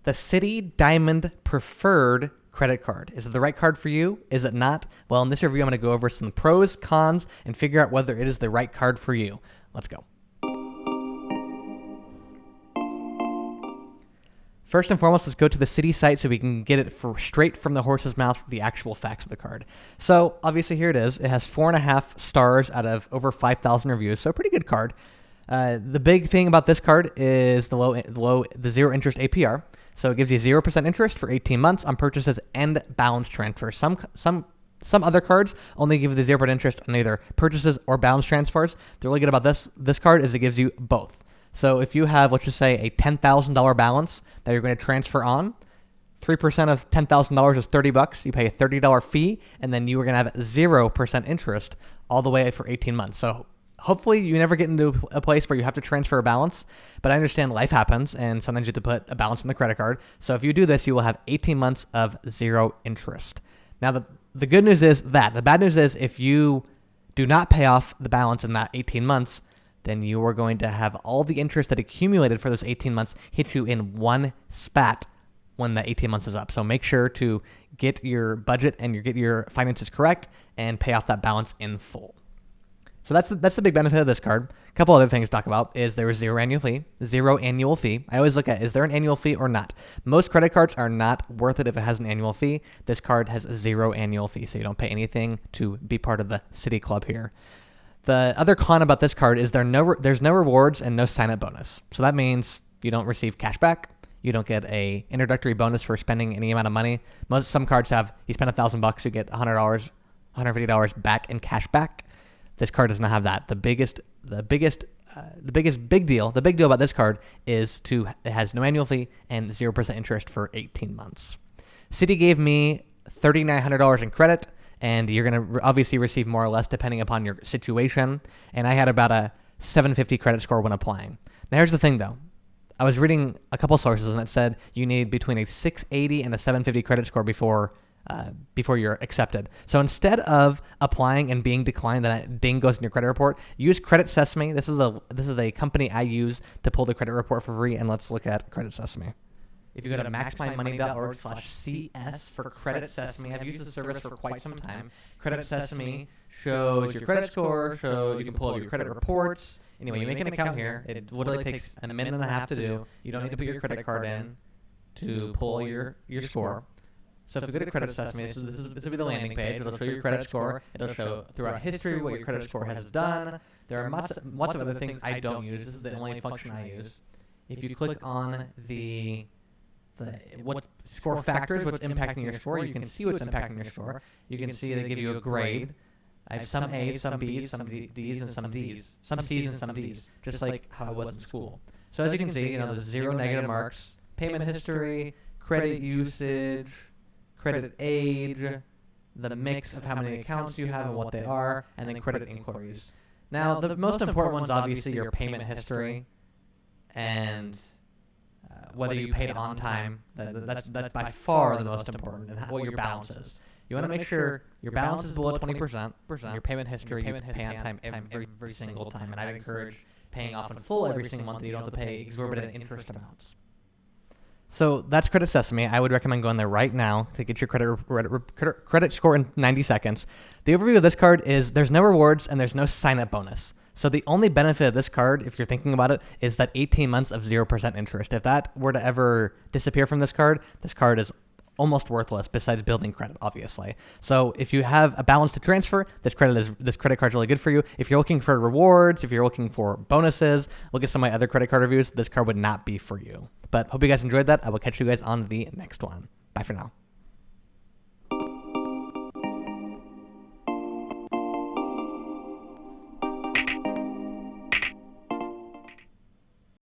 The Citi Diamond Preferred credit card. Is it the right card for you? Is it not? Well, in this review, I'm going to go over some pros, cons, and figure out whether it is the right card for you. Let's go. First and foremost, let's go to the Citi site so we can get it straight from the horse's mouth, the actual facts of the card. So obviously here it is. It has 4.5 stars out of over 5,000 reviews, so a pretty good card. The big thing about this card is the zero interest APR. So it gives you 0% interest for 18 months on purchases and balance transfers. Some other cards only give you the 0% interest on either purchases or balance transfers. The really good about this card is it gives you both. So if you have, let's just say, a $10,000 balance that you're going to transfer on, 3% of $10,000 is $30. You pay a $30 fee, and then you are going to have 0% interest all the way for 18 months. So hopefully you never get into a place where you have to transfer a balance, but I understand life happens, and sometimes you have to put a balance in the credit card. So if you do this, you will have 18 months of 0 interest. Now, the good news is that. The bad news is if you do not pay off the balance in that 18 months, then you are going to have all the interest that accumulated for those 18 months hit you in one spat when the 18 months is up. So make sure to get your budget and get your finances correct and pay off that balance in full. So that's the big benefit of this card. A couple other things to talk about is there is zero annual fee. I always look at, is there an annual fee or not? Most credit cards are not worth it if it has an annual fee. This card has 0 annual fee, so you don't pay anything to be part of the Citi Club here. The other con about this card is there's no rewards and no sign-up bonus. So that means you don't receive cash back. You don't get a introductory bonus for spending any amount of money. Some cards have, you spend $1,000, you get $100, $150 back in cash back. This card does not have that. The big deal about this card is it has no annual fee and 0% interest for 18 months. Citi gave me $3,900 in credit, and you're going to obviously receive more or less depending upon your situation. And I had about a 750 credit score when applying. Now here's the thing though. I was reading a couple sources and it said you need between a 680 and a 750 credit score before you're accepted. So instead of applying and being declined, that ding goes in your credit report, use Credit Sesame. This is a company I use to pull the credit report for free, and let's look at Credit Sesame. If you go to maxmymoney.org/CS for Credit Sesame, I've used the service for quite some time. Credit Sesame shows your credit score, so you can pull up your credit reports. Anyway, you make an account here. It literally takes a minute and a half to do. You don't need to put your credit card in to pull your score. So if you go to Credit Sesame, this will be the landing page. It'll show your credit score. It'll show throughout history what your credit score has done. There are lots of other things I don't use. This is the only function I use. If you click on what score factors, what's impacting your score, you can see what's impacting your score. You can see they give you a grade. I have some A's, some B's, some D's, and some D's. Some C's and some D's, just like how I was in school. So as you can see, there's 0 negative marks, payment history, credit usage, credit age, the mix of how many accounts you have and what they are, and then credit inquiries. Now, the most important one's obviously your payment history and whether you paid on time. That's by far the most important, and what your balance is. You want to make sure your balance is below 20%. Your payment history, you pay on time every single time, and I'd encourage paying off in full every single month. You don't have to pay exorbitant interest amounts. So that's Credit Sesame. I would recommend going there right now to get your credit score in 90 seconds. The overview of this card is there's no rewards and there's no sign-up bonus. So the only benefit of this card, if you're thinking about it, is that 18 months of 0% interest. If that were to ever disappear from this card is almost worthless besides building credit, obviously. So if you have a balance to transfer, this credit card is really good for you. If you're looking for rewards, if you're looking for bonuses, look at some of my other credit card reviews. This card would not be for you. But hope you guys enjoyed that. I will catch you guys on the next one. Bye for now.